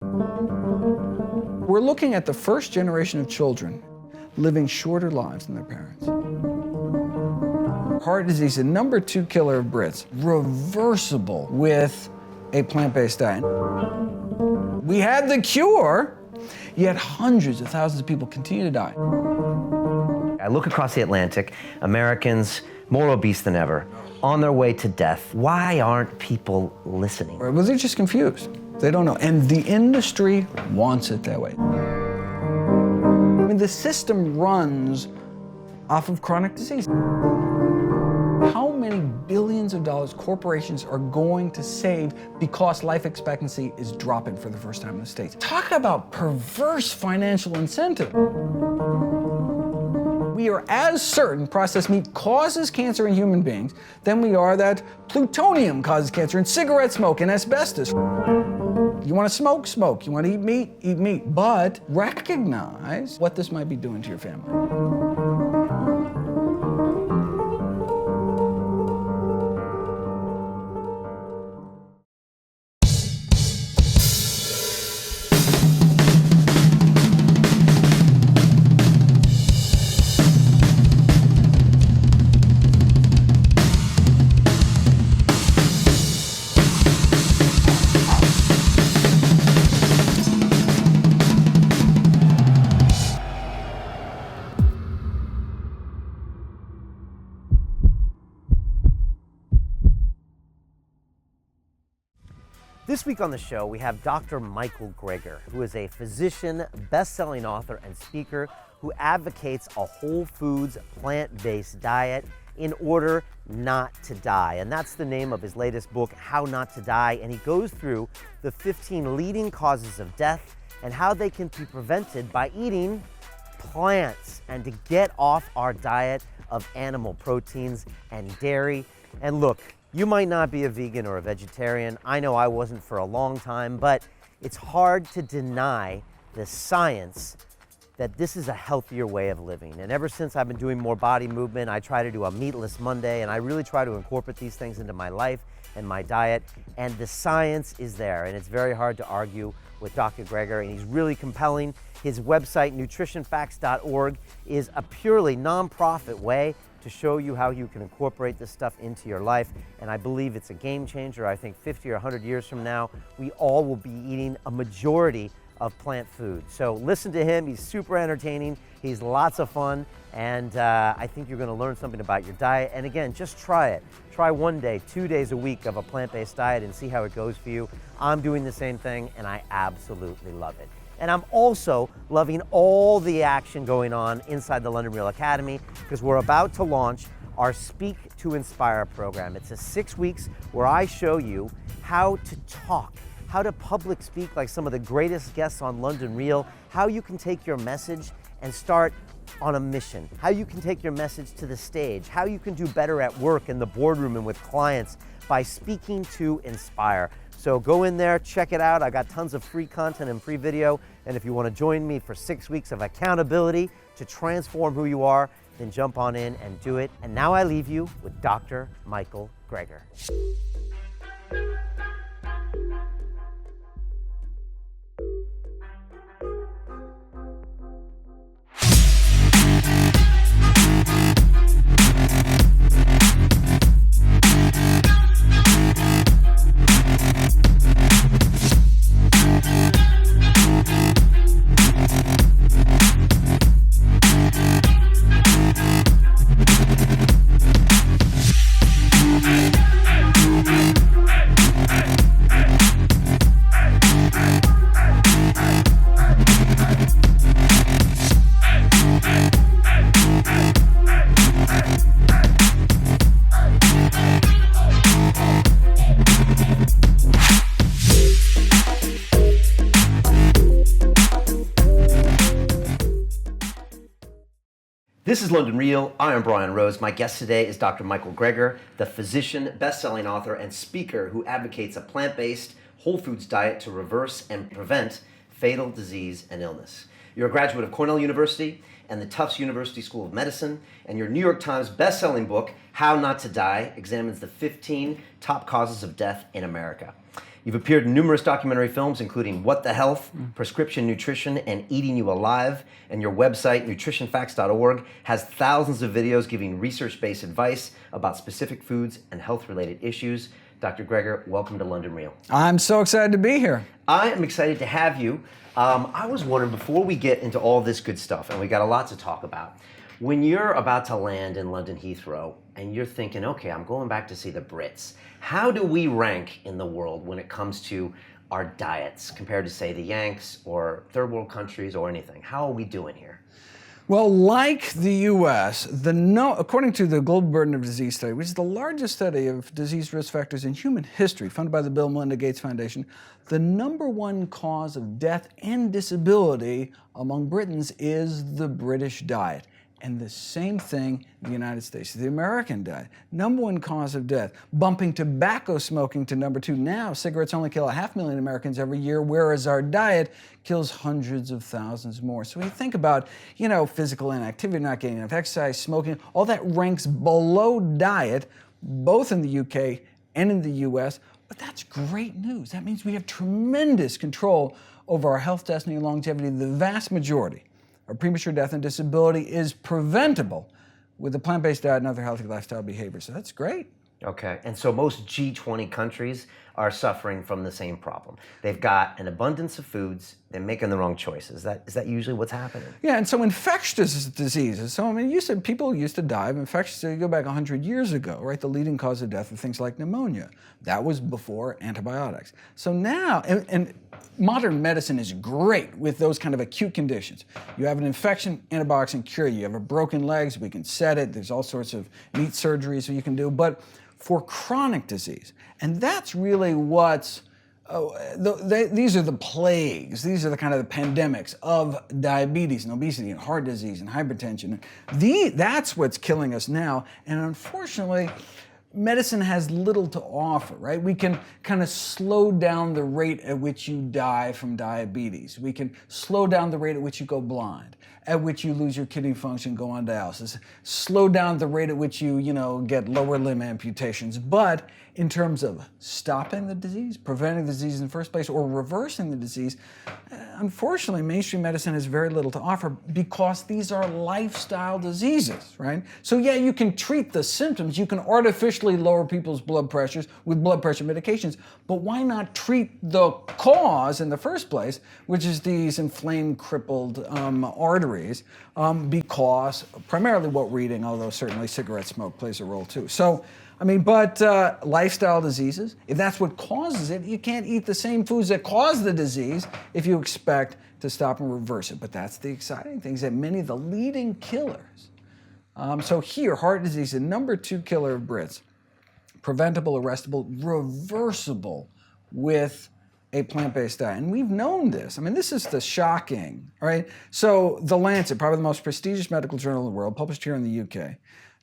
We're looking at the first generation of children living shorter lives than their parents. Heart disease, the number 2 killer of Brits, reversible with a plant-based diet. We had the cure, yet hundreds of thousands of people continue to die. I look across the Atlantic, Americans more obese than ever, on their way to death. Why aren't people listening? Well, they're just confused. They don't know. And the industry wants it that way. I mean, the system runs off of chronic disease. How many billions of dollars corporations are going to save because life expectancy is dropping for the first time in the States? Talk about perverse financial incentive. We are as certain processed meat causes cancer in human beings than we are that plutonium causes cancer in cigarette smoke and asbestos. You want to smoke? Smoke. You want to eat meat? Eat meat. But recognize what this might be doing to your family. This week on the show, we have Dr. Michael Greger, who is a physician, best-selling author, and speaker who advocates a whole foods, plant-based diet in order not to die. And that's the name of his latest book, How Not to Die. And he goes through the 15 leading causes of death and how they can be prevented by eating plants and to get off our diet of animal proteins and dairy. And look, you might not be a vegan or a vegetarian. I know I wasn't for a long time, but it's hard to deny the science that this is a healthier way of living. And ever since I've been doing more body movement, I try to do a meatless Monday, and I really try to incorporate these things into my life and my diet. And the science is there, and it's very hard to argue with Dr. Greger, and he's really compelling. His website, nutritionfacts.org, is a purely nonprofit way to show you how you can incorporate this stuff into your life. And I believe it's a game changer. I think 50 or 100 years from now, we all will be eating a majority of plant food. So listen to him. He's super entertaining. He's lots of fun. And I think you're going to learn something about your diet. And again, just try it. Try 1 day, 2 days a week of a plant-based diet and see how it goes for you. I'm doing the same thing, and I absolutely love it. And I'm also loving all the action going on inside the London Real Academy, because we're about to launch our Speak to Inspire program. It's a 6 weeks where I show you how to talk, how to public speak like some of the greatest guests on London Real, how you can take your message and start on a mission, how you can take your message to the stage, how you can do better at work in the boardroom and with clients by speaking to inspire. So go in there, check it out. I got tons of free content and free video. And if you want to join me for 6 weeks of accountability to transform who you are, then jump on in and do it. And now I leave you with Dr. Michael Greger. This is London Real. I am Brian Rose. My guest today is Dr. Michael Greger, the physician, best-selling author, and speaker who advocates a plant-based, whole foods diet to reverse and prevent fatal disease and illness. You're a graduate of Cornell University and the Tufts University School of Medicine, and your New York Times best-selling book, How Not to Die, examines the 15 top causes of death in America. You've appeared in numerous documentary films, including What the Health, Prescription Nutrition, and Eating You Alive. And your website, nutritionfacts.org, has thousands of videos giving research-based advice about specific foods and health-related issues. Dr. Greger, welcome to London Real. I'm so excited to be here. I am excited to have you. I was wondering, before we get into all this good stuff, and we got a lot to talk about, when you're about to land in London Heathrow and you're thinking, okay, I'm going back to see the Brits, how do we rank in the world when it comes to our diets compared to, say, the Yanks or third world countries or anything? How are we doing here? Well, like the U.S., according to the Global Burden of Disease Study, which is the largest study of disease risk factors in human history, funded by the Bill and Melinda Gates Foundation, the #1 cause of death and disability among Britons is the British diet. And the same thing in the United States, the American diet. #1 cause of death, bumping tobacco smoking to #2. Now, cigarettes only kill 500,000 Americans every year, whereas our diet kills hundreds of thousands more. So when you think about, physical inactivity, not getting enough exercise, smoking, all that ranks below diet, both in the UK and in the US. But that's great news. That means we have tremendous control over our health, destiny, and longevity. The vast majority of premature death and disability is preventable with a plant-based diet and other healthy lifestyle behaviors. So that's great. Okay, and so most G20 countries are suffering from the same problem. They've got an abundance of foods, they're making the wrong choices. Is that usually what's happening? Yeah, and so infectious diseases. So, people used to die of infectious, so you go back 100 years ago, right? The leading cause of death of things like pneumonia. That was before antibiotics. So now, and modern medicine is great with those kind of acute conditions. You have an infection, antibiotics can cure you. You have a broken legs, we can set it. There's all sorts of meat surgeries you can do. But for chronic disease, and that's really what's, these are the plagues, these are the kind of the pandemics of diabetes and obesity and heart disease and hypertension. That's what's killing us now, and unfortunately, medicine has little to offer, right? We can kind of slow down the rate at which you die from diabetes. We can slow down the rate at which you go blind, at which you lose your kidney function, go on dialysis, slow down the rate at which you, get lower limb amputations. But in terms of stopping the disease, preventing the disease in the first place, or reversing the disease, unfortunately, mainstream medicine has very little to offer because these are lifestyle diseases, right? So yeah, you can treat the symptoms, you can artificially lower people's blood pressures with blood pressure medications, but why not treat the cause in the first place, which is these inflamed, crippled arteries, because primarily what we're eating, although certainly cigarette smoke plays a role too. So, lifestyle diseases, if that's what causes it, you can't eat the same foods that cause the disease if you expect to stop and reverse it. But that's the exciting thing, is that many of the leading killers, so here, heart disease, the #2 killer of Brits, preventable, arrestable, reversible with a plant-based diet. And we've known this. This is the shocking, all right? So The Lancet, probably the most prestigious medical journal in the world, published here in the UK,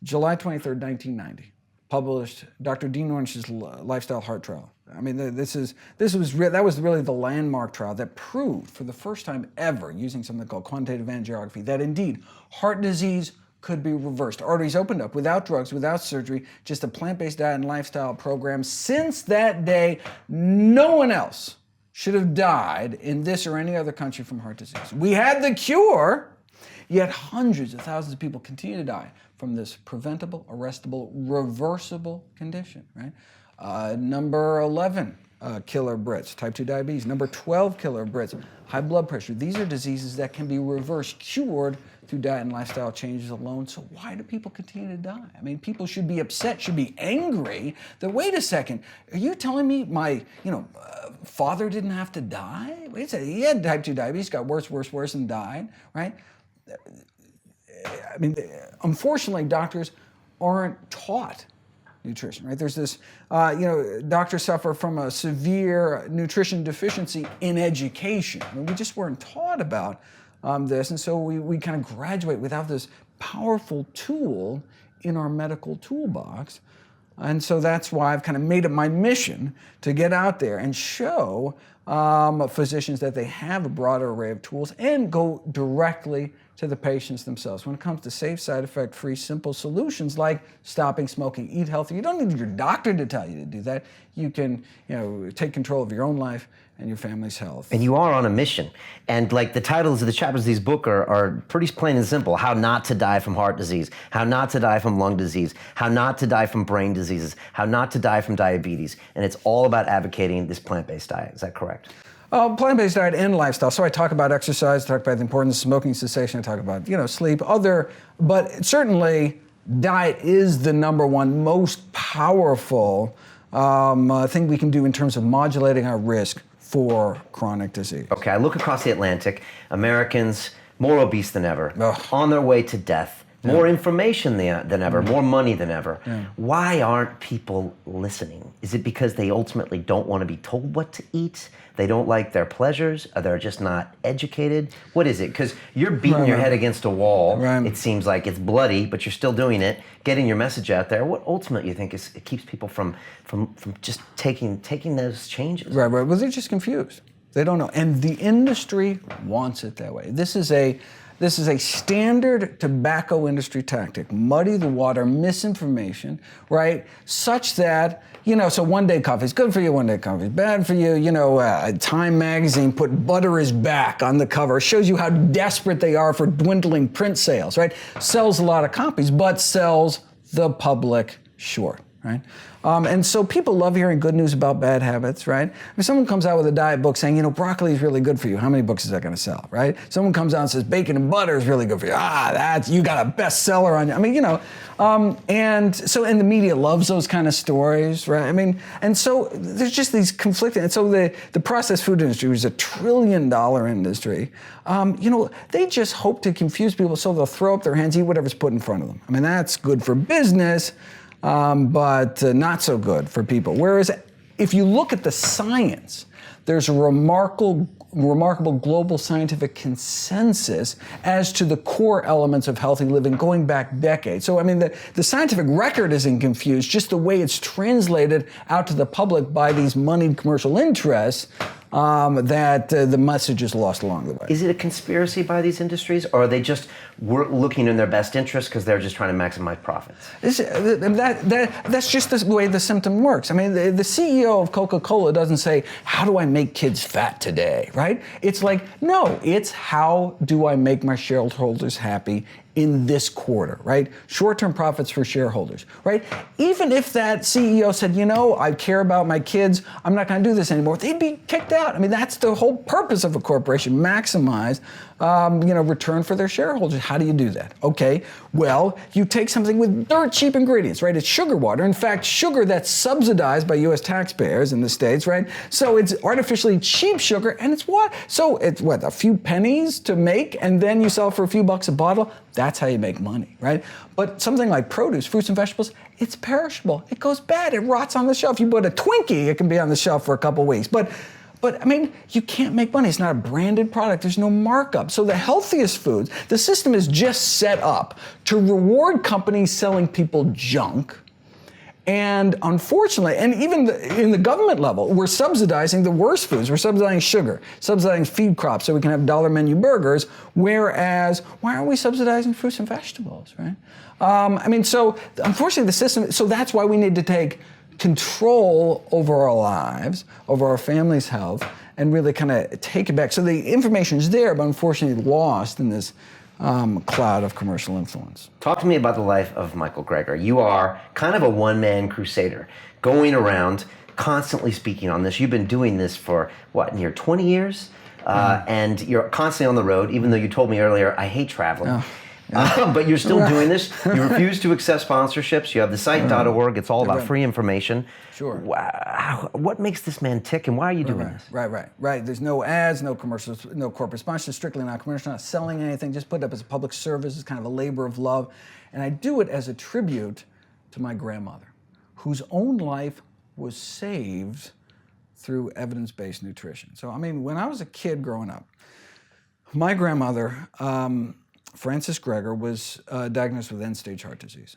July 23rd, 1990. Published Dr. Dean Ornish's lifestyle heart trial. That was really the landmark trial that proved for the first time ever, using something called quantitative angiography, that indeed heart disease could be reversed. Arteries opened up without drugs, without surgery, just a plant-based diet and lifestyle program. Since that day, no one else should have died in this or any other country from heart disease. We had the cure, yet hundreds of thousands of people continue to die from this preventable, arrestable, reversible condition, right? #11 killer Brits, type 2 diabetes. #12 killer Brits, high blood pressure. These are diseases that can be reversed, cured through diet and lifestyle changes alone. So why do people continue to die? People should be upset, should be angry that, wait a second, are you telling me my, father didn't have to die? Wait a second, he had type 2 diabetes, got worse, and died, right? Unfortunately, doctors aren't taught nutrition, right? There's this, doctors suffer from a severe nutrition deficiency in education. We just weren't taught about this, and so we kind of graduate without this powerful tool in our medical toolbox. And so that's why I've kind of made it my mission to get out there and show physicians that they have a broader array of tools and go directly to the patients themselves. When it comes to safe, side effect-free, simple solutions like stopping smoking, eat healthy, you don't need your doctor to tell you to do that. You can, take control of your own life and your family's health. And you are on a mission. And like the titles of the chapters of these books are pretty plain and simple. How not to die from heart disease, how not to die from lung disease, how not to die from brain diseases, how not to die from diabetes. And it's all about advocating this plant-based diet. Is that correct? Plant-based diet and lifestyle. So I talk about exercise, I talk about the importance of smoking cessation, I talk about, sleep, but certainly diet is the number one most powerful thing we can do in terms of modulating our risk for chronic disease. Okay, I look across the Atlantic, Americans more obese than ever, on their way to death, more information than ever, more money than ever. Why aren't people listening? Is it because they ultimately don't want to be told what to eat? They don't like their pleasures? Or they're just not educated? What is it? Because you're beating your head against a wall. It seems like it's bloody, but you're still doing it, getting your message out there. What ultimately you think it keeps people from just taking those changes? Right. Well, they're just confused. They don't know. And the industry wants it that way. This is a standard tobacco industry tactic, muddy the water, misinformation, right? Such that, so one day coffee is good for you, one day coffee is bad for you. Time magazine put butter is back on the cover. It shows you how desperate they are for dwindling print sales, right? Sells a lot of copies, but sells the public short, right? And so people love hearing good news about bad habits, right? If someone comes out with a diet book saying, broccoli is really good for you, how many books is that going to sell, right? Someone comes out and says bacon and butter is really good for you. You got a bestseller on you. And the media loves those kind of stories, right? And so there's just these conflicting. And so the processed food industry, which is $1 trillion industry, they just hope to confuse people so they'll throw up their hands, eat whatever's put in front of them. That's good for business. But not so good for people. Whereas if you look at the science, there's a remarkable global scientific consensus as to the core elements of healthy living going back decades. So, the scientific record isn't confused, just the way it's translated out to the public by these moneyed commercial interests that the message is lost along the way. Is it a conspiracy by these industries, or are they just looking in their best interest because they're just trying to maximize profits? That's just the way the symptom works. The CEO of Coca-Cola doesn't say, how do I make kids fat today, right? It's like, no, it's how do I make my shareholders happy in this quarter, right? Short-term profits for shareholders, right? Even if that CEO said, I care about my kids, I'm not gonna do this anymore, they'd be kicked out. That's the whole purpose of a corporation, maximize, return for their shareholders. How do you do that? Okay, well, you take something with dirt cheap ingredients, right? It's sugar water. In fact, sugar that's subsidized by US taxpayers in the States, right? So it's artificially cheap sugar, and it's what? So it's a few pennies to make, and then you sell for a few bucks a bottle? That's how you make money, right? But something like produce, fruits and vegetables, it's perishable. It goes bad. It rots on the shelf. You put a Twinkie, it can be on the shelf for a couple weeks. But you can't make money. It's not a branded product. There's no markup. So the healthiest foods, the system is just set up to reward companies selling people junk. And unfortunately, and even in the government level, we're subsidizing the worst foods. We're subsidizing sugar, subsidizing feed crops so we can have dollar menu burgers, whereas why aren't we subsidizing fruits and vegetables, right? So unfortunately the system, so that's why we need to take control over our lives, over our family's health, and really kind of take it back. So the information is there, but unfortunately lost in this cloud of commercial influence. Talk to me about the life of Michael Greger. You are kind of a one-man crusader, going around constantly speaking on this. You've been doing this for, near 20 years? And you're constantly on the road, even though you told me earlier, I hate traveling. But you're still doing this. You refuse to accept sponsorships. You have the site.org. It's all about free information. Sure. Wow. What makes this man tick, and why are you doing this? Right. There's no ads, no commercials, no corporate sponsors, strictly not commercial, not selling anything, just put it up as a public service. It's kind of a labor of love. And I do it as a tribute to my grandmother, whose own life was saved through evidence-based nutrition. So, when I was a kid growing up, my grandmother, Frances Greger, was diagnosed with end-stage heart disease.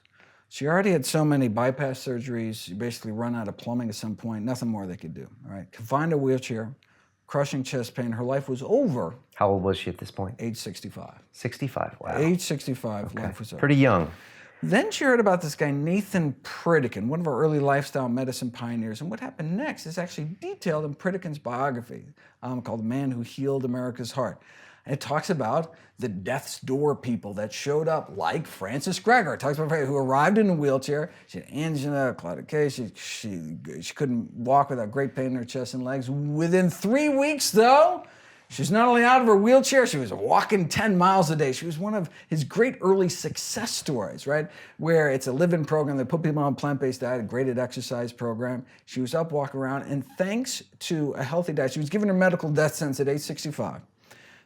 She already had so many bypass surgeries, she basically run out of plumbing at some point, nothing more they could do, all right? Confined to a wheelchair, crushing chest pain. Her life was over. How old was she at this point? Age 65. 65, wow. Age 65, Okay. life was over. Pretty young. Then she heard about this guy, Nathan Pritikin, one of our early lifestyle medicine pioneers. And what happened next is actually detailed in Pritikin's biography called The Man Who Healed America's Heart. And it talks about the death's door people that showed up, like Frances Greger. It talks about her who arrived in a wheelchair. She had angina, claudication. She couldn't walk without great pain in her chest and legs. Within 3 weeks, though, she was not only out of her wheelchair, she was walking 10 miles a day. She was one of his great early success stories, right? Where it's a live-in program. They put people on a plant-based diet, a graded exercise program. She was up walking around, and thanks to a healthy diet, she was given her medical death sentence at age 65.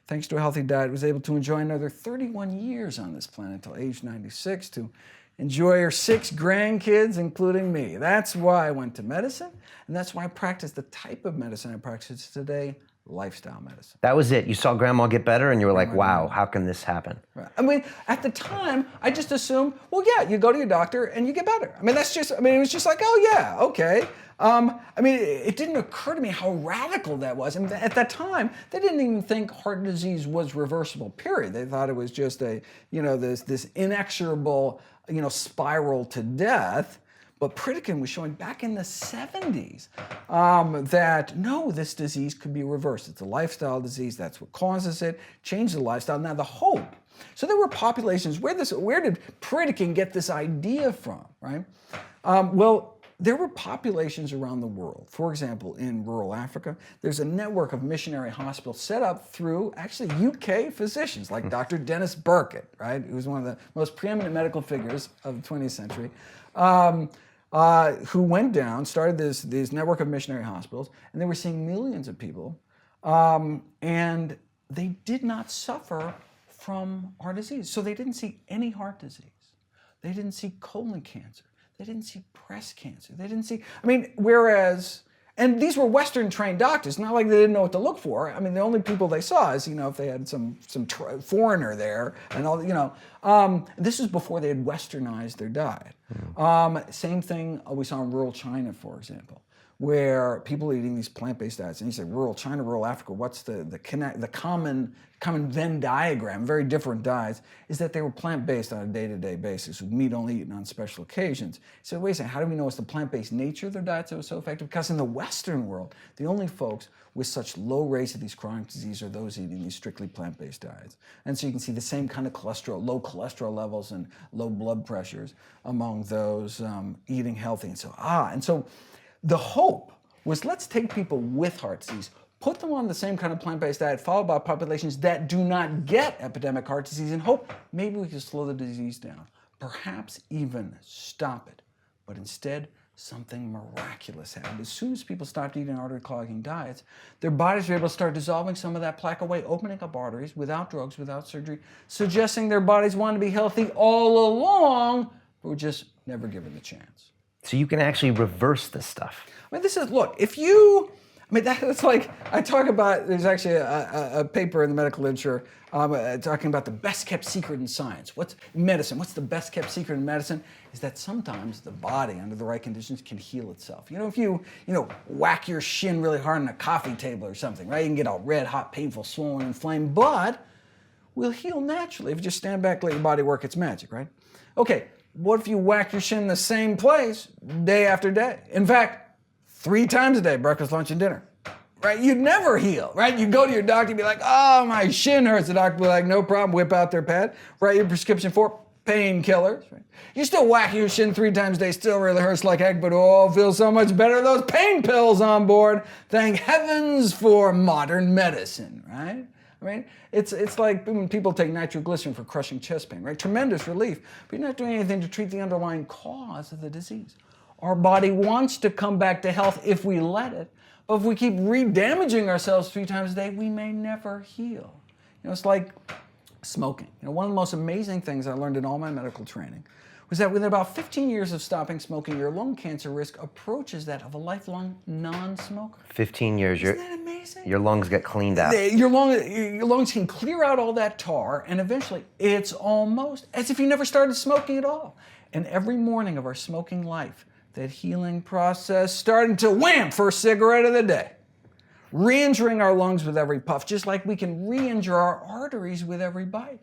Thanks to a healthy diet, was able to enjoy another 31 years on this planet until age 96 to enjoy her 6 grandkids, including me. That's why I went to medicine, and that's why I practice the type of medicine I practice today, lifestyle medicine. That was it. You saw grandma get better and you were like, wow, how can this happen? Right. I mean, at the time, I just assumed, well, yeah, you go to your doctor and you get better. I mean, it was just like, oh yeah, okay. It didn't occur to me how radical that was. And at that time, they didn't even think heart disease was reversible, period. They thought it was just this inexorable, spiral to death. But Pritikin was showing back in the 70s that no, this disease could be reversed. It's a lifestyle disease. That's what causes it. Change the lifestyle. Now the hope. So there were populations. Where did Pritikin get this idea from, right? There were populations around the world. For example, in rural Africa, there's a network of missionary hospitals set up through actually UK physicians like Dr. Dennis Burkitt, right? Who was one of the most preeminent medical figures of the 20th century. Who went down, started this network of missionary hospitals, and they were seeing millions of people, and they did not suffer from heart disease. So they didn't see any heart disease. They didn't see colon cancer. They didn't see breast cancer. They didn't see, and these were Western trained doctors, not like they didn't know what to look for. I mean, the only people they saw is, if they had some foreigner there and all, this was before they had westernized their diet. Same thing we saw in rural China, for example, where people are eating these plant-based diets. And you say, rural China, rural Africa, what's the common Venn diagram, very different diets, is that they were plant-based on a day-to-day basis, with meat only eaten on special occasions. So wait a second, how do we know it's the plant-based nature of their diets that was so effective? Because in the Western world, the only folks with such low rates of these chronic diseases are those eating these strictly plant-based diets. And so you can see the same kind of cholesterol, low cholesterol levels and low blood pressures among those eating healthy. And so the hope was, let's take people with heart disease, put them on the same kind of plant-based diet, followed by populations that do not get epidemic heart disease, and hope maybe we can slow the disease down, perhaps even stop it. But instead, something miraculous happened. As soon as people stopped eating artery-clogging diets, their bodies were able to start dissolving some of that plaque away, opening up arteries without drugs, without surgery, suggesting their bodies wanted to be healthy all along, but were just never given the chance. So you can actually reverse this stuff. That's like, I talk about, there's actually a paper in the medical literature talking about the best kept secret in science. What's the best kept secret in medicine? Is that sometimes the body, under the right conditions, can heal itself. If you whack your shin really hard on a coffee table or something, right? You can get all red, hot, painful, swollen, inflamed, but will heal naturally if you just stand back, let your body work its magic, right? Okay, what if you whack your shin in the same place day after day? In fact, 3 times a day, breakfast, lunch, and dinner, right? You'd never heal, right? You go to your doctor and be like, oh, my shin hurts. The doctor will be like, no problem, whip out their pad, write your prescription for painkillers, right? You still whack your shin 3 times a day, still really hurts like heck, but feels so much better. Those pain pills on board. Thank heavens for modern medicine, right? It's like when people take nitroglycerin for crushing chest pain, right? Tremendous relief, but you're not doing anything to treat the underlying cause of the disease. Our body wants to come back to health if we let it, but if we keep re-damaging ourselves 3 times a day, we may never heal. It's like smoking. One of the most amazing things I learned in all my medical training was that within about 15 years of stopping smoking, your lung cancer risk approaches that of a lifelong non-smoker. 15 years. Isn't that amazing? Your lungs get cleaned out. Your lungs can clear out all that tar, and eventually it's almost as if you never started smoking at all. And every morning of our smoking life, that healing process starting to wham, first cigarette of the day. re-injuring our lungs with every puff, just like we can re-injure our arteries with every bite.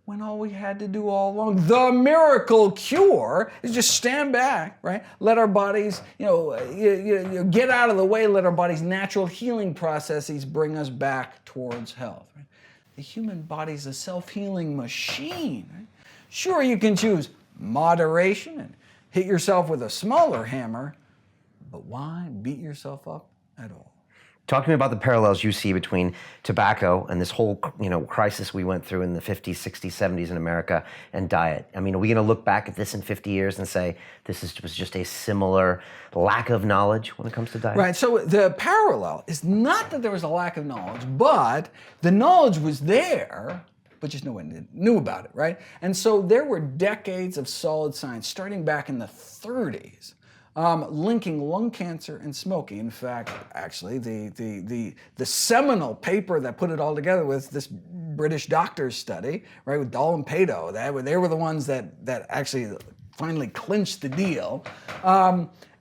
When all we had to do all along, the miracle cure, is just stand back, right? Let our bodies, get out of the way, let our body's natural healing processes bring us back towards health. Right? The human body's a self-healing machine. Right? Sure, you can choose moderation and hit yourself with a smaller hammer, but why beat yourself up at all? Talk to me about the parallels you see between tobacco and this whole, crisis we went through in the 50s, 60s, 70s in America and diet. I mean, are we going to look back at this in 50 years and say was just a similar lack of knowledge when it comes to diet? Right. So the parallel is not that there was a lack of knowledge, but the knowledge was there, but just no one knew about it, right? And so there were decades of solid science, starting back in the 30s, linking lung cancer and smoking. In fact, actually, the seminal paper that put it all together was this British doctors study, right, with Dahl and Pato. They were the ones that actually finally clinched the deal.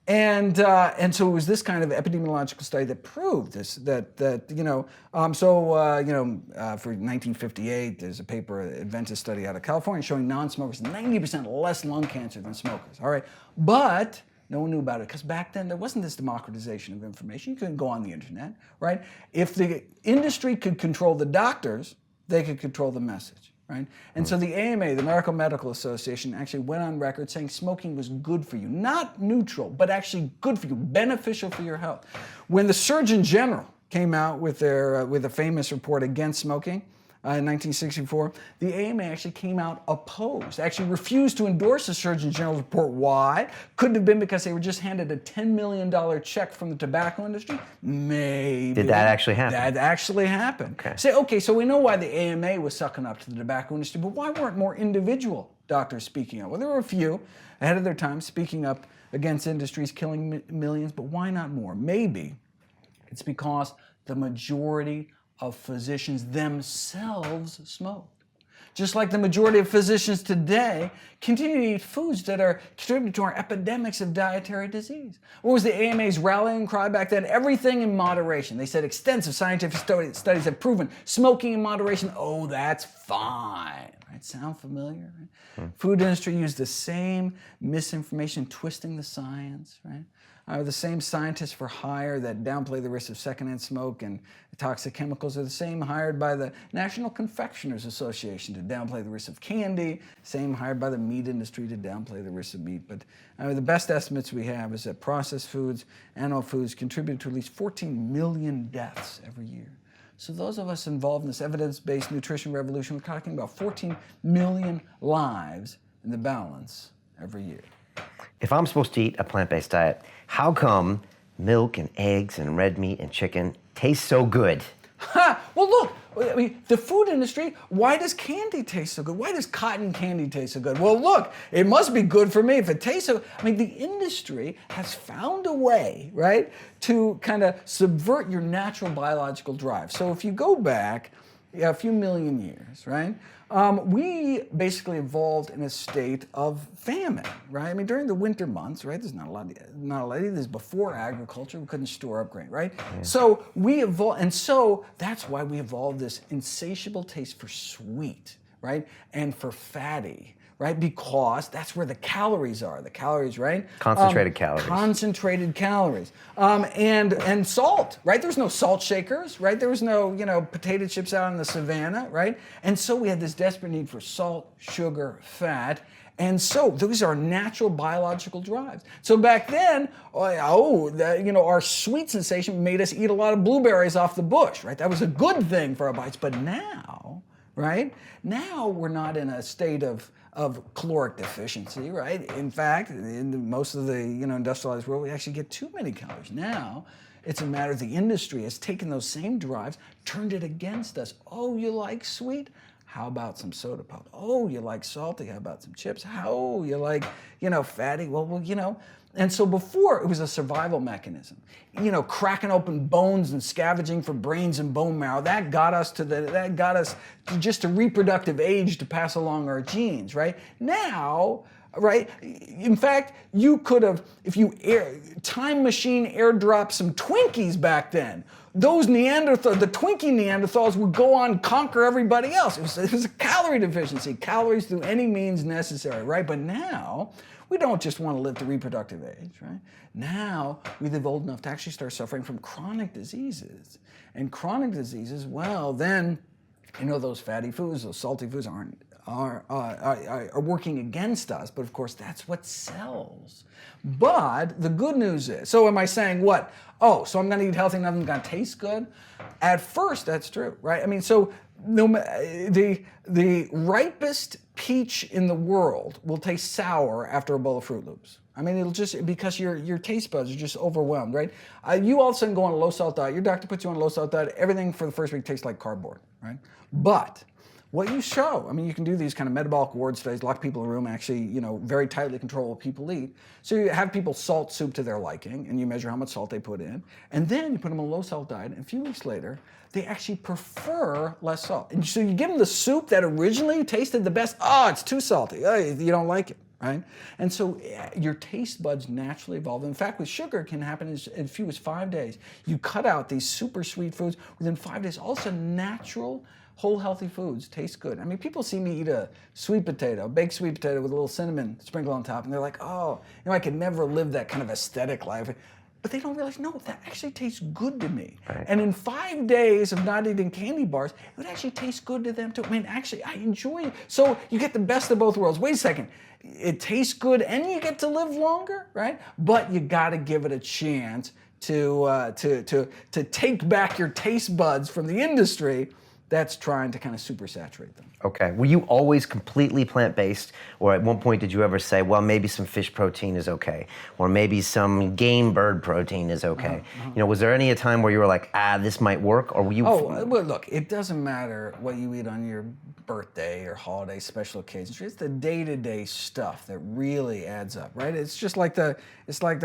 And so it was this kind of epidemiological study that proved this, for 1958, there's a paper, Adventist study out of California, showing non-smokers 90% less lung cancer than smokers, all right? But no one knew about it because back then there wasn't this democratization of information. You couldn't go on the internet, right? If the industry could control the doctors, they could control the message, right? And so the AMA, the American Medical Association, actually went on record saying smoking was good for you. Not neutral, but actually good for you, beneficial for your health. When the Surgeon General came out with a famous report against smoking, in 1964, the AMA actually came out opposed, actually refused to endorse the Surgeon General's report. Why? Couldn't have been because they were just handed a $10 million check from the tobacco industry? Maybe. Did that actually happen? That actually happened. Okay. So we know why the AMA was sucking up to the tobacco industry, but why weren't more individual doctors speaking up? Well, there were a few ahead of their time speaking up against industries killing millions, but why not more? Maybe it's because the majority of physicians themselves smoked. Just like the majority of physicians today continue to eat foods that are contributing to our epidemics of dietary disease. What was the AMA's rallying cry back then? Everything in moderation. They said extensive scientific studies have proven smoking in moderation, oh, that's fine. Right? Sound familiar? Right? Food industry used the same misinformation, twisting the science, right? The same scientists for hire that downplay the risk of secondhand smoke and toxic chemicals are the same hired by the National Confectioners Association to downplay the risk of candy, same hired by the meat industry to downplay the risk of meat. But the best estimates we have is that processed foods, animal foods, contribute to at least 14 million deaths every year. So those of us involved in this evidence-based nutrition revolution, we're talking about 14 million lives in the balance every year. If I'm supposed to eat a plant-based diet, how come milk and eggs and red meat and chicken taste so good? Well, look, I mean, the food industry, why does candy taste so good? Why does cotton candy taste so good? Well, look, it must be good for me if it tastes so. I mean, the industry has found a way, right, to kind of subvert your natural biological drive. So if you go back a few million years, right, we basically evolved in a state of famine, right? I mean, during the winter months, right? There's not a lot. This is before agriculture. We couldn't store up grain, right? Yeah. So we evolved, and so that's why we evolved this insatiable taste for sweet, right, and for fatty, right? Because that's where the calories are. The calories, right? Concentrated calories. Concentrated calories. And salt, right? There's no salt shakers, right? There was no, potato chips out in the savannah, right? And so we had this desperate need for salt, sugar, fat. And so those are natural biological drives. So back then, our sweet sensation made us eat a lot of blueberries off the bush, right? That was a good thing for our bites. But now, right? Now we're not in a state of caloric deficiency, right? In fact, in most of the industrialized world, we actually get too many calories. Now, it's a matter of the industry has taken those same drives, turned it against us. Oh, you like sweet? How about some soda pop? Oh, you like salty? How about some chips? How you like, fatty? Well, And so before, it was a survival mechanism. Cracking open bones and scavenging for brains and bone marrow. That got us to just a reproductive age to pass along our genes, right? Now, right? In fact, you could have, if you time machine airdrop some Twinkies back then, those Neanderthals, the Twinkie Neanderthals would go on and conquer everybody else. It was a calorie deficiency, calories through any means necessary, right? But now, we don't just want to live to reproductive age, right? Now, we live old enough to actually start suffering from chronic diseases. And chronic diseases, well, then, those fatty foods, those salty foods are working against us, but of course that's what sells. But the good news is, so am I saying what? Oh, so I'm gonna eat healthy and nothing's gonna taste good? At first, that's true, right? I mean, so the ripest peach in the world will taste sour after a bowl of Fruit Loops. I mean, it'll just, because your taste buds are just overwhelmed, right? You all of a sudden go on a low salt diet, your doctor puts you on a low salt diet, everything for the first week tastes like cardboard, right? But what you show, I mean, you can do these kind of metabolic ward studies, lock people in a room, actually, very tightly control what people eat. So you have people salt soup to their liking, and you measure how much salt they put in, and then you put them on a low salt diet, and a few weeks later, they actually prefer less salt. And so you give them the soup that originally tasted the best. Oh, it's too salty. Oh, you don't like it, right? And so your taste buds naturally evolve. In fact, with sugar, it can happen in as few as 5 days. You cut out these super sweet foods. Within 5 days, all of a sudden, natural, whole healthy foods taste good. I mean, people see me eat a sweet potato, baked sweet potato with a little cinnamon sprinkle on top, and they're like, oh, I could never live that kind of aesthetic life. But they don't realize, no, that actually tastes good to me. Right. And in 5 days of not eating candy bars, it would actually taste good to them too. I mean, actually, I enjoy it. So you get the best of both worlds. Wait a second. It tastes good and you get to live longer, right? But you gotta give it a chance to take back your taste buds from the industry that's trying to kind of supersaturate them. Okay. Were you always completely plant-based, or at one point did you ever say, well, maybe some fish protein is okay, or maybe some game bird protein is okay? Was there any time where you were like, this might work, or were you? Oh, well, look, it doesn't matter what you eat on your birthday or holiday, special occasions. It's the day-to-day stuff that really adds up, right? It's just like the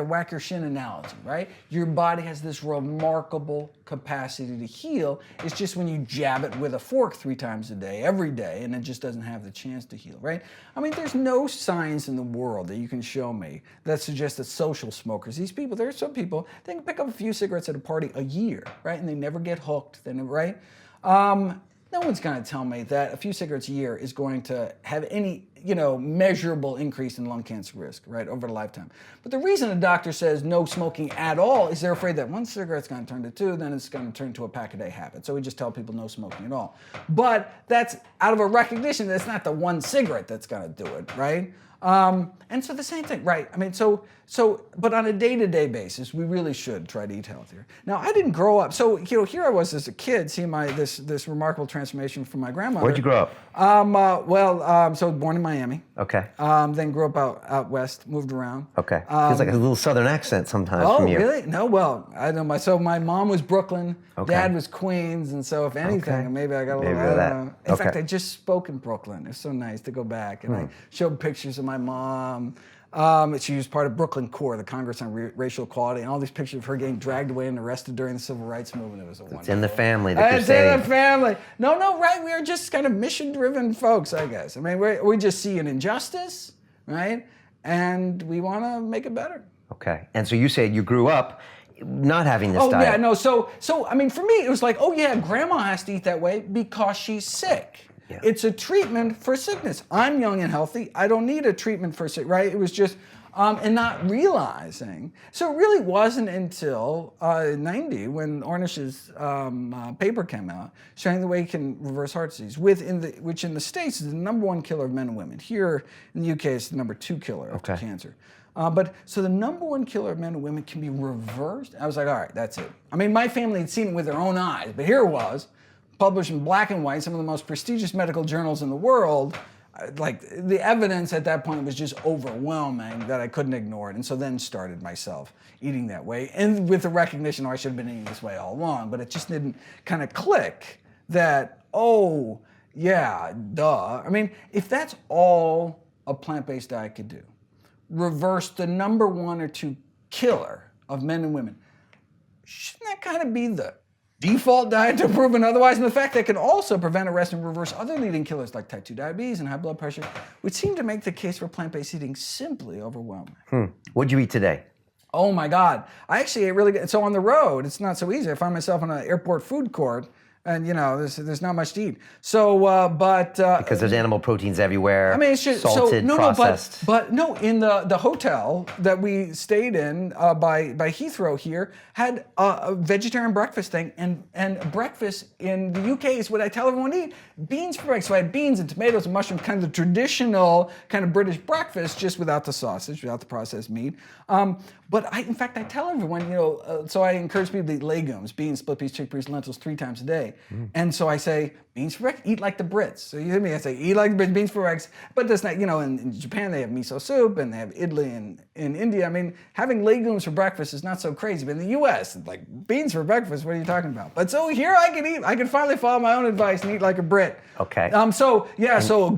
whack your shin analogy, right? Your body has this remarkable capacity to heal. It's just when you jab it with a fork 3 times a day, every day, and it just doesn't have the chance to heal, right? I mean, there's no science in the world that you can show me that suggests that social smokers, these people, there are some people, they can pick up a few cigarettes at a party a year, right? And they never get hooked, right? No one's going to tell me that a few cigarettes a year is going to have any, measurable increase in lung cancer risk, right, over the lifetime. But the reason a doctor says no smoking at all is they're afraid that one cigarette's going to turn to 2, then it's going to turn to a pack-a-day habit. So we just tell people no smoking at all. But that's out of a recognition that it's not the one cigarette that's going to do it, right? And so the same thing, right? I mean, but on a day-to-day basis, we really should try to eat healthier. Now, I didn't grow up, so here I was as a kid, seeing this remarkable transformation from my grandmother. Where'd you grow up? So born in Miami. Okay. Then grew up out west, moved around. Okay. Feels like a little southern accent sometimes from you. Oh, really? No, well, I don't know. So my mom was Brooklyn, Dad was Queens, and so if anything, maybe I got a little, I don't know. In fact, I just spoke in Brooklyn. It was so nice to go back, and I showed pictures of my mom. She was part of Brooklyn Core, the Congress on Racial Equality, and all these pictures of her getting dragged away and arrested during the Civil Rights Movement. It was a wonderful. It's in the family that you're It's saying. in the family. No, right? We are just kind of mission-driven folks, I guess. I mean, we just see an injustice, right? And we want to make it better. Okay. And so you said you grew up not having this diet. Oh, yeah, no. So, I mean, for me, it was like, oh, yeah, grandma has to eat that way because she's sick. Yeah. It's a treatment for sickness. I'm young and healthy. I don't need a treatment for sick, right? It was just, and not realizing. So it really wasn't until 90 when Ornish's paper came out showing the way you can reverse heart disease, which in the States is the #1 killer of men and women. Here in the UK, it's the #2 killer of cancer. So the #1 killer of men and women can be reversed. I was like, all right, that's it. I mean, my family had seen it with their own eyes, but here it was, published in black and white, some of the most prestigious medical journals in the world. Like, the evidence at that point was just overwhelming that I couldn't ignore it. And so then started myself eating that way. And with the recognition, I should have been eating this way all along, but it just didn't kind of click that, oh, yeah, duh. I mean, if that's all a plant-based diet could do, reverse the #1 or 2 killer of men and women, shouldn't that kind of be the default diet to proven otherwise? And the fact that it can also prevent, arrest, and reverse other leading killers like type 2 diabetes and high blood pressure would seem to make the case for plant-based eating simply overwhelming. What'd you eat today? Oh my God. I actually ate really good. So on the road, it's not so easy. I find myself in an airport food court and there's not much to eat. So, Because there's animal proteins everywhere. I mean, it's just salted, processed. But no, in the hotel that we stayed in by Heathrow here had a vegetarian breakfast thing, and breakfast in the UK is what I tell everyone to eat: beans for breakfast. So I had beans and tomatoes and mushrooms, kind of the traditional kind of British breakfast, just without the sausage, without the processed meat. But in fact, I tell everyone, so I encourage people to eat legumes: beans, split peas, chickpeas, lentils 3 times a day. And so I say, beans for breakfast, eat like the Brits. So you hear me, I say, eat like the Brits, beans for breakfast. But that's not, in Japan they have miso soup and they have idli in India. I mean, having legumes for breakfast is not so crazy. But in the US, like beans for breakfast, what are you talking about? But so here I can finally follow my own advice and eat like a Brit. Okay. So a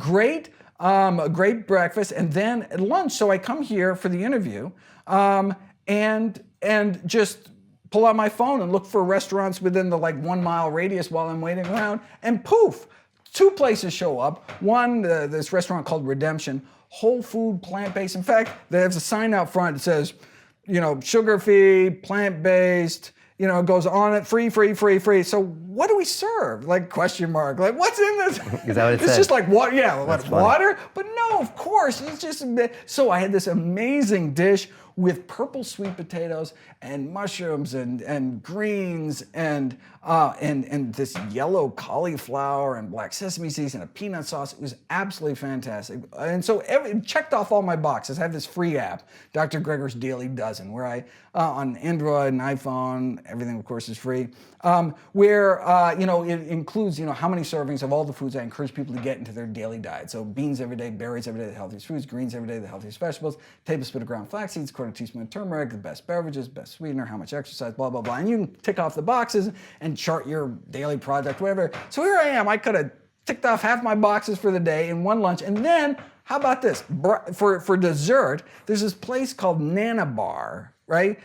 great breakfast, and then at lunch, so I come here for the interview, and just pull out my phone and look for restaurants within the 1 mile radius while I'm waiting around, and poof, 2 places show up. One, this restaurant called Redemption, whole food, plant-based. In fact, there's a sign out front that says, sugar-free, plant-based, it goes on it, free. So what do we serve? Question mark. What's in this? Is that what it It's said? just like water. Yeah, water. Funny. But no, of course, it's just. So I had this amazing dish with purple sweet potatoes and mushrooms and greens and this yellow cauliflower and black sesame seeds and a peanut sauce. It was absolutely fantastic. And so it checked off all my boxes. I have this free app, Dr. Greger's Daily Dozen, where I, on Android and iPhone, everything of course is free, where it includes how many servings of all the foods I encourage people to get into their daily diet. So beans every day, berries every day, the healthiest foods, greens every day, the healthiest vegetables, tablespoon of ground flax seeds, quarter teaspoon of turmeric, the best beverages, best sweetener, how much exercise, blah, blah, blah. And you can tick off the boxes and chart your daily project, whatever. So here I am. I could have ticked off half my boxes for the day in one lunch. And then, how about this? For dessert, there's this place called Nana Bar, right?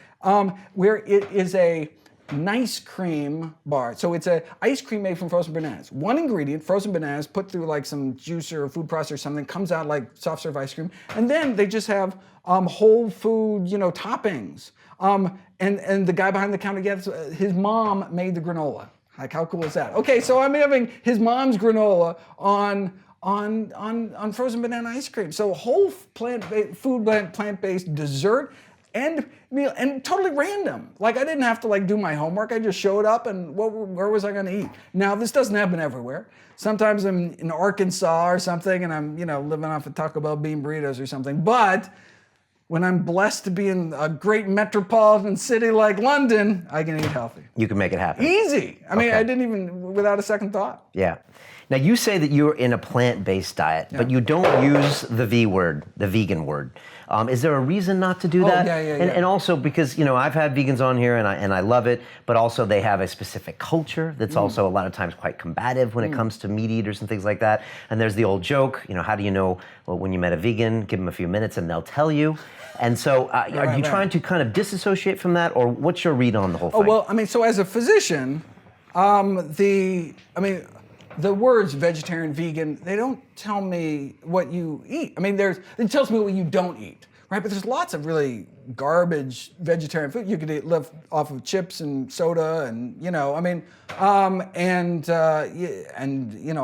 Where it is a nice cream bar. So it's a ice cream made from frozen bananas. One ingredient, frozen bananas, put through some juicer or food processor or something, comes out like soft serve ice cream. And then they just have whole food, toppings. And the guy behind the counter gets, his mom made the granola. How cool is that? Okay, so I'm having his mom's granola on frozen banana ice cream. So whole plant-based dessert and meal, and totally random. I didn't have to do my homework. I just showed up, and where was I going to eat? Now, this doesn't happen everywhere. Sometimes I'm in Arkansas or something, and I'm living off of Taco Bell bean burritos or something. But when I'm blessed to be in a great metropolitan city like London, I can eat healthy. You can make it happen. Easy. I mean, I didn't even, without a second thought. Yeah. Now, you say that you're in a plant-based diet, but you don't use the V word, the vegan word. Is there a reason not to do that? And also because, I've had vegans on here and I love it, but also they have a specific culture that's also a lot of times quite combative when it comes to meat eaters and things like that. And there's the old joke, how do you know, well, when you met a vegan, give them a few minutes and they'll tell you. And so are you trying to kind of disassociate from that, or what's your read on the whole thing? Oh, well, so as a physician, the words vegetarian, vegan, they don't tell me what you eat. It tells me what you don't eat, right? But there's lots of really garbage vegetarian food. You could live off of chips and soda and,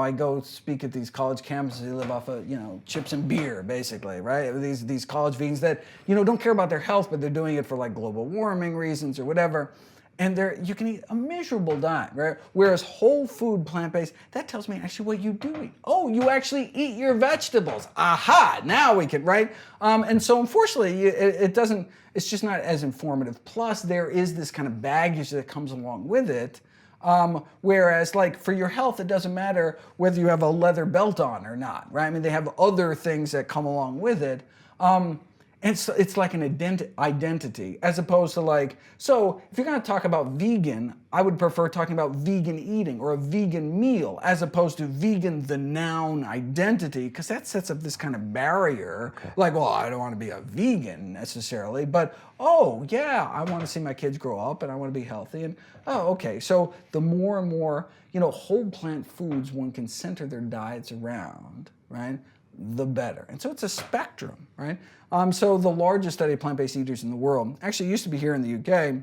I go speak at these college campuses, they live off of, chips and beer, basically, right? These college vegans that, don't care about their health, but they're doing it for global warming reasons or whatever. And you can eat a miserable diet, right? Whereas whole food, plant-based, that tells me actually what you do eat. Oh, you actually eat your vegetables. Aha, now we can, right? And so unfortunately, it's just not as informative. Plus, there is this kind of baggage that comes along with it. Whereas for your health, it doesn't matter whether you have a leather belt on or not, right? They have other things that come along with it. And so it's like an identity, as opposed to so if you're going to talk about vegan, I would prefer talking about vegan eating or a vegan meal, as opposed to vegan, the noun identity, because that sets up this kind of barrier. Well, I don't want to be a vegan necessarily, but I want to see my kids grow up and I want to be healthy. And so the more and more, whole plant foods one can center their diets around, right? the better. And so it's a spectrum, right? So the largest study of plant-based eaters in the world actually used to be here in the UK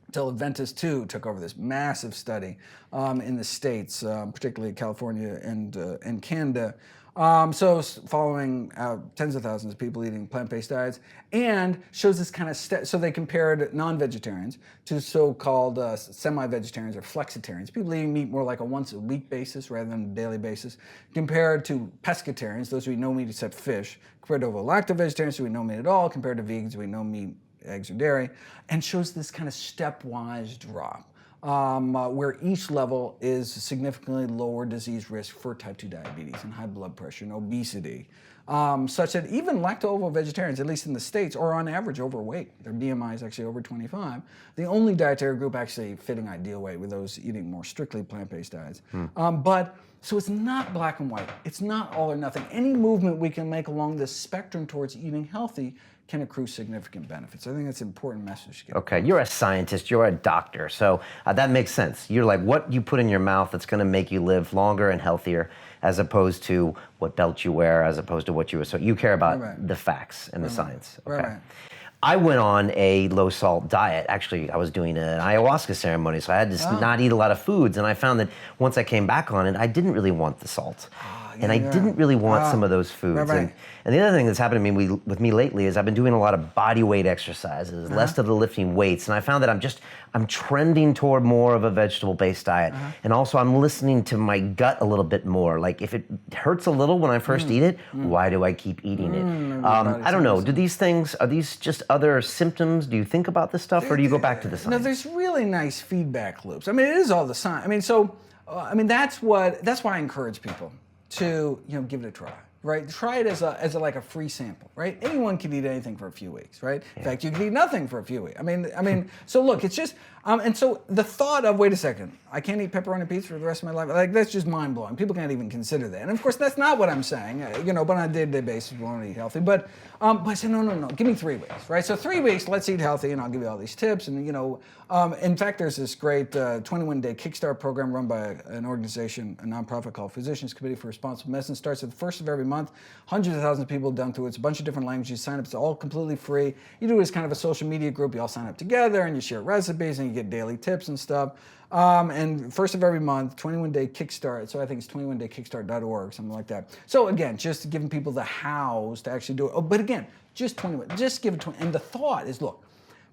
until Adventus 2 took over this massive study in the States, particularly California and Canada. So following tens of thousands of people eating plant-based diets, and shows this kind of so they compared non-vegetarians to so-called semi-vegetarians or flexitarians, people eating meat more like a once-a-week basis rather than a daily basis, compared to pescatarians, those who eat no meat except fish, compared to ovo-lacto-vegetarians who eat no meat at all, compared to vegans who eat no meat, eggs, or dairy, and shows this kind of stepwise drop. Where each level is significantly lower disease risk for type 2 diabetes and high blood pressure and obesity, such that even lacto-ovo-vegetarians, at least in the States, are on average overweight. Their BMI is actually over 25. The only dietary group actually fitting ideal weight were those eating more strictly plant-based diets. So it's not black and white. It's not all or nothing. Any movement we can make along this spectrum towards eating healthy can accrue significant benefits. I think that's an important message to get. Okay, you're a scientist, you're a doctor, so that makes sense. You're like, what you put in your mouth that's gonna make you live longer and healthier, as opposed to what belt you wear, as opposed to what you, so you care about the facts and the science. Okay. Right. I went on a low salt diet. Actually, I was doing an ayahuasca ceremony, so I had to not eat a lot of foods, and I found that once I came back on it, I didn't really want the salt. And I didn't really want some of those foods. And the other thing that's happened to me with me lately is I've been doing a lot of body weight exercises, less of the lifting weights, and I found that I'm trending toward more of a vegetable-based diet. And also I'm listening to my gut a little bit more. Like if it hurts a little when I first eat it, why do I keep eating it? I don't know. Do these things, are these just other symptoms? Do you think about this stuff, or do you go back to the science? No, there's really nice feedback loops. I mean, it is all the science. I mean, so, that's why I encourage people to, give it a try, right? Try it as like a free sample, right? Anyone can eat anything for a few weeks, right? In fact, you can eat nothing for a few weeks. I mean, so look, it's just, and so the thought of, wait a second, I can't eat pepperoni pizza for the rest of my life, like that's just mind blowing. People can't even consider that. And of course, that's not what I'm saying, but on a day-to-day basis, we want to eat healthy. But I said, no, give me 3 weeks, right? So 3 weeks, let's eat healthy, and I'll give you all these tips. And, in fact, there's this great 21-day Kickstart program run by an organization, a nonprofit called Physicians Committee for Responsible Medicine. Starts at the first of every month. Hundreds of thousands of people done through it. It's a bunch of different languages. You sign up. It's all completely free. You do it as kind of a social media group. You all sign up together, and you share recipes, and you get daily tips and stuff. And first of every month, 21-day Kickstart. So I think it's 21daykickstart.org, something like that. So again, just giving people the hows to actually do it. Oh, but again, just 21. Just give it 20. And the thought is, look,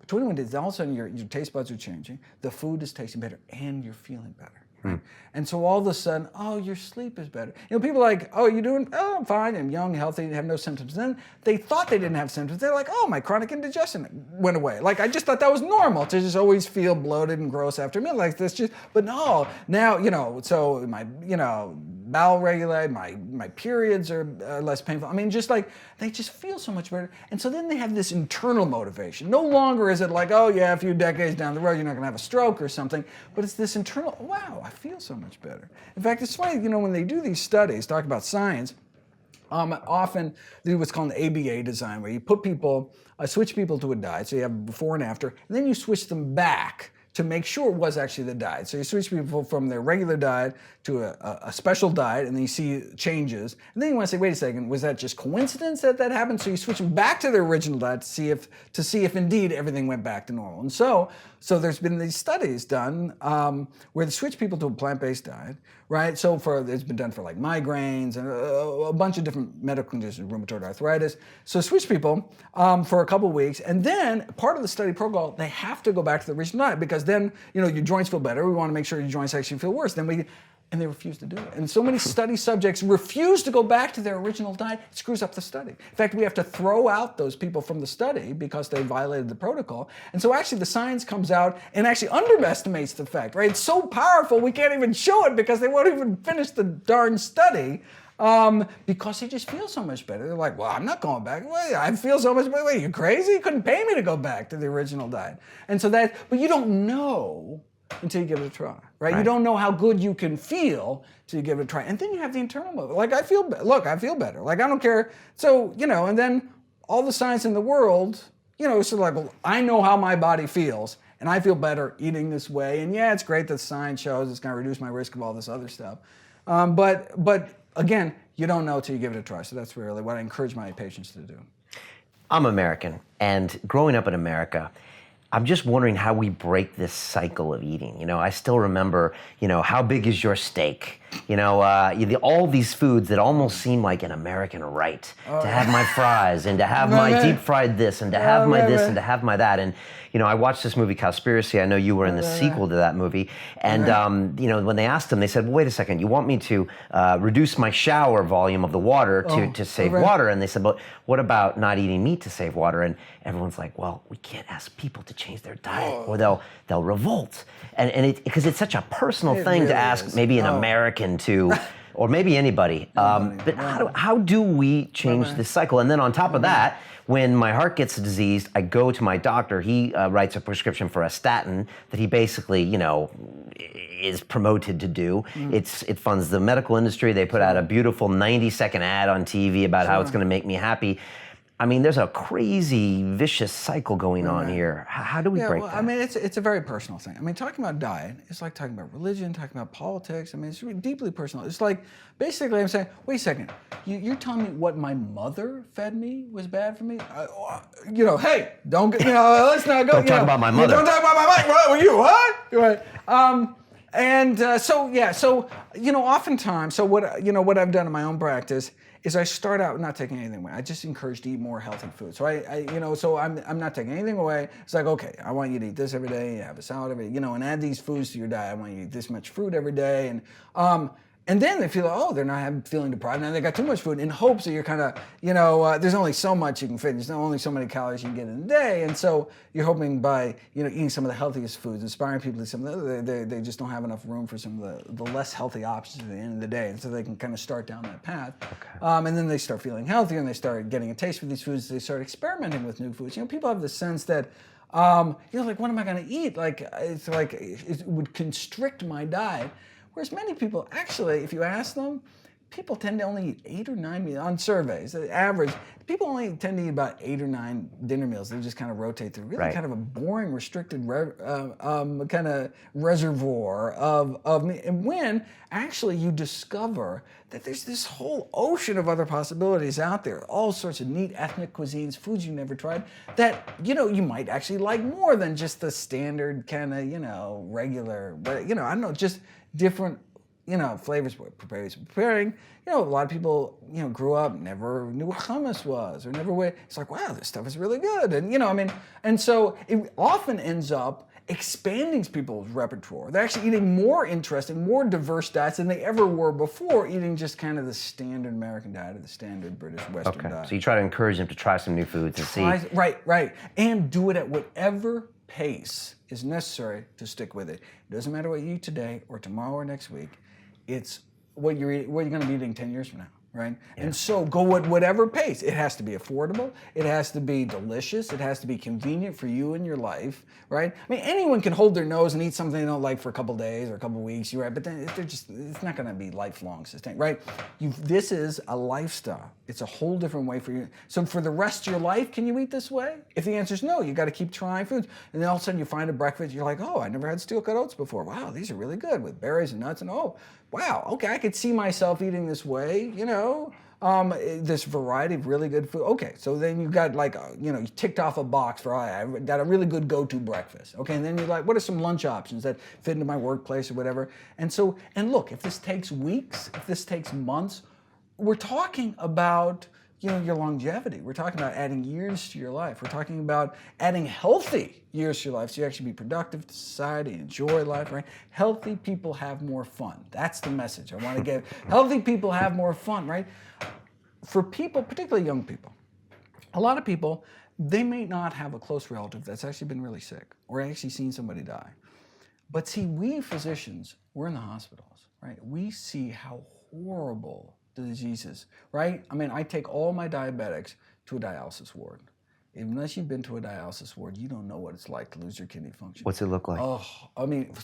21 days, all of a sudden your taste buds are changing, the food is tasting better, and you're feeling better. Right? And so all of a sudden, your sleep is better. People are like, you doing? Oh, I'm fine, I'm young, healthy, have no symptoms. Then they thought they didn't have symptoms. They're like, my chronic indigestion went away. Like, I just thought that was normal to just always feel bloated and gross after a meal like this. But no, now, so my, bowel regulated, my periods are less painful. I mean, just like, they just feel so much better. And so then they have this internal motivation. No longer is it like, a few decades down the road, you're not gonna have a stroke or something, but it's this internal, wow, I feel so much better. In fact, it's funny, when they do these studies, talk about science, often they do what's called an ABA design, where you put people, switch people to a diet, so you have before and after, and then you switch them back to make sure it was actually the diet. So you switch people from their regular diet to a special diet, and then you see changes. And then you want to say, wait a second, was that just coincidence that happened? So you switch them back to their original diet to see if indeed everything went back to normal. And so there's been these studies done where they switch people to a plant-based diet, right? So it's been done for like migraines and a bunch of different medical conditions, rheumatoid arthritis. So switch people for a couple of weeks, and then part of the study protocol, they have to go back to the original diet, because then, your joints feel better. We want to make sure your joints actually feel worse. And they refuse to do it. And so many study subjects refuse to go back to their original diet. It screws up the study. In fact, we have to throw out those people from the study because they violated the protocol. And so actually the science comes out and actually underestimates the effect, right? It's so powerful, we can't even show it because they won't even finish the darn study. Because they just feel so much better. They're like, well, I'm not going back. Wait, I feel so much better. Wait, you crazy? You couldn't pay me to go back to the original diet. And so but you don't know until you give it a try, right? You don't know how good you can feel till you give it a try. And then you have the internal motive. Like, I feel better. Like, I don't care. So, and then all the science in the world, it's like, well, I know how my body feels, and I feel better eating this way. And yeah, it's great that science shows it's going to reduce my risk of all this other stuff. But again, you don't know till you give it a try. So that's really what I encourage my patients to do. I'm American, and growing up in America, I'm just wondering how we break this cycle of eating. You know, I still remember, how big is your steak? All these foods that almost seem like an American right to have my fries and to have my deep fried this and to have my this and to have my that. And, I watched this movie, Cowspiracy. I know you were in the sequel to that movie. And, when they asked him, they said, well, wait a second, you want me to reduce my shower volume of the water to save water? And they said, but what about not eating meat to save water? And everyone's like, well, we can't ask people to change their diet or they'll revolt. And because it's such a personal thing to ask maybe an American to, or maybe anybody. But how do we change this cycle? And then on top of that, when my heart gets diseased, I go to my doctor. He writes a prescription for a statin that he basically, is promoted to do. It funds the medical industry. They put out a beautiful 90-second ad on TV about how it's going to make me happy. I mean, there's a crazy, vicious cycle going on here. How do we break that? I mean, it's a very personal thing. I mean, talking about diet, it's like talking about religion, talking about politics. I mean, it's really deeply personal. It's like, basically, I'm saying, wait a second, you're telling me what my mother fed me was bad for me? Hey, don't, let's not go. Don't talk about my mother. Don't talk about my mother. What were you, what? Right. Oftentimes, so what I've done in my own practice is I start out not taking anything away. I just encourage to eat more healthy food. So I'm not taking anything away. It's like, okay, I want you to eat this every day, have a salad every day, and add these foods to your diet. I want you to eat this much fruit every day. And then they feel like, they're not feeling deprived. Now they got too much food in hopes that you're kind of, there's only so much you can fit. There's only so many calories you can get in a day. And so you're hoping by, eating some of the healthiest foods, inspiring people to some of they just don't have enough room for some of the less healthy options at the end of the day. And so they can kind of start down that path. Okay. And then they start feeling healthier and they start getting a taste for these foods. They start experimenting with new foods. People have the sense that, like, what am I going to eat? Like, it's like it would constrict my diet. Whereas many people, actually, if you ask them, people tend to only eat 8 or 9 meals on surveys. The average, people only tend to eat about 8 or 9 dinner meals. They just kind of rotate through. Really kind of a boring, restricted kind of reservoir of meat. And when actually you discover that there's this whole ocean of other possibilities out there, all sorts of neat ethnic cuisines, foods you never tried, that, you might actually like more than just the standard kind of, regular, I don't know, just different, flavors preparing. A lot of people, grew up, never knew what hummus was or never it's like, wow, this stuff is really good. And, and so it often ends up expanding people's repertoire. They're actually eating more interesting, more diverse diets than they ever were before, eating just kind of the standard American diet or the standard British Western diet. So you try to encourage them to try some new foods and see. Right. And do it at whatever pace is necessary to stick with it. It doesn't matter what you eat today or tomorrow or next week. It's what you're going to be eating 10 years from now, right? Yeah. And so go at whatever pace. It has to be affordable. It has to be delicious. It has to be convenient for you and your life, right? I mean, anyone can hold their nose and eat something they don't like for a couple days or a couple weeks, right? But then it's not going to be lifelong sustained, right? This is a lifestyle. It's a whole different way for you. So for the rest of your life, can you eat this way? If the answer is no, you got to keep trying foods. And then all of a sudden you find a breakfast, you're like, I never had steel-cut oats before. Wow, these are really good with berries and nuts and wow, okay, I could see myself eating this way, this variety of really good food. Okay, so then you got you ticked off a box for, I got a really good go-to breakfast. Okay, and then you're like, what are some lunch options that fit into my workplace or whatever? And look, if this takes weeks, if this takes months, we're talking about, your longevity. We're talking about adding years to your life. We're talking about adding healthy years to your life so you actually be productive to society, enjoy life, right? Healthy people have more fun. That's the message I want to give. Healthy people have more fun, right? For people, particularly young people, a lot of people, they may not have a close relative that's actually been really sick or actually seen somebody die. But see, we physicians, we're in the hospitals, right? We see how horrible the disease is, right? I mean, I take all my diabetics to a dialysis ward. Unless you've been to a dialysis ward, you don't know what it's like to lose your kidney function. What's it look like?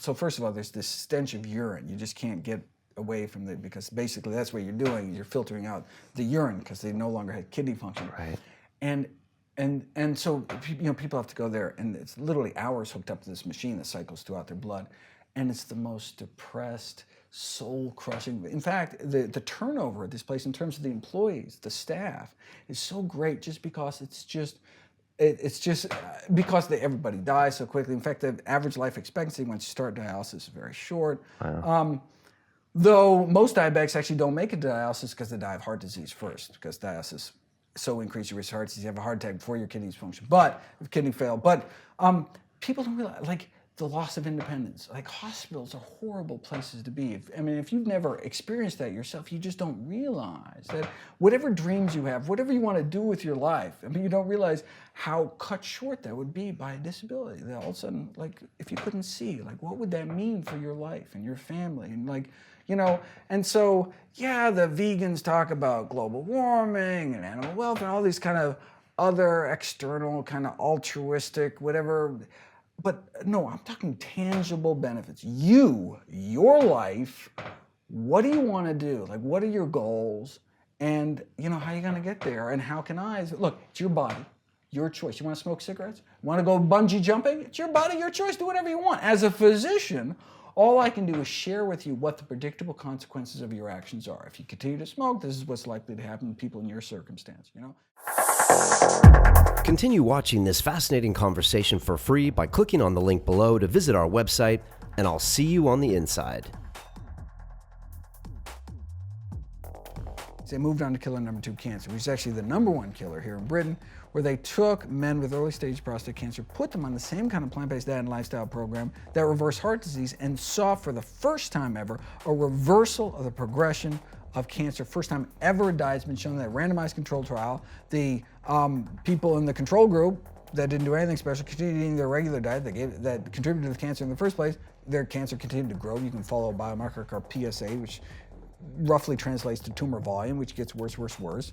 So first of all, there's this stench of urine. You just can't get away from it because basically that's what you're doing. You're filtering out the urine because they no longer had kidney function. Right. And so people have to go there, and it's literally hours hooked up to this machine that cycles throughout their blood. and it's the most depressed, soul-crushing. In fact, the turnover at this place in terms of the employees, the staff, is so great just because it's just because everybody dies so quickly. In fact, the average life expectancy once you start dialysis is very short. Wow. Though most diabetics actually don't make it to dialysis because they die of heart disease first, because dialysis so increases your risk of heart disease. You have a heart attack before your kidneys function, but if kidney fail. But people don't realize, like, the loss of independence. Like, hospitals are horrible places to be. If you've never experienced that yourself, you just don't realize that whatever dreams you have, whatever you want to do with your life, you don't realize how cut short that would be by a disability. That all of a sudden, like, if you couldn't see, like, what would that mean for your life and your family? And like, and so, yeah, the vegans talk about global warming and animal welfare and all these kind of other external kind of altruistic, whatever. But no, I'm talking tangible benefits. Your life, what do you want to do? Like, what are your goals? And, how are you going to get there? And how can I? Look, it's your body, your choice. You want to smoke cigarettes? Want to go bungee jumping? It's your body, your choice. Do whatever you want. As a physician, all I can do is share with you what the predictable consequences of your actions are. If you continue to smoke, this is what's likely to happen to people in your circumstance, Continue watching this fascinating conversation for free by clicking on the link below to visit our website, and I'll see you on the inside. They moved on to killer number 2, cancer, which is actually the number 1 killer here in Britain, where they took men with early stage prostate cancer, put them on the same kind of plant-based diet and lifestyle program that reversed heart disease, and saw for the first time ever a reversal of the progression of cancer. First time ever a diet's been shown in that randomized controlled trial. The people in the control group that didn't do anything special continued eating their regular diet that contributed to the cancer in the first place. Their cancer continued to grow. You can follow a biomarker called PSA, which roughly translates to tumor volume, which gets worse, worse, worse.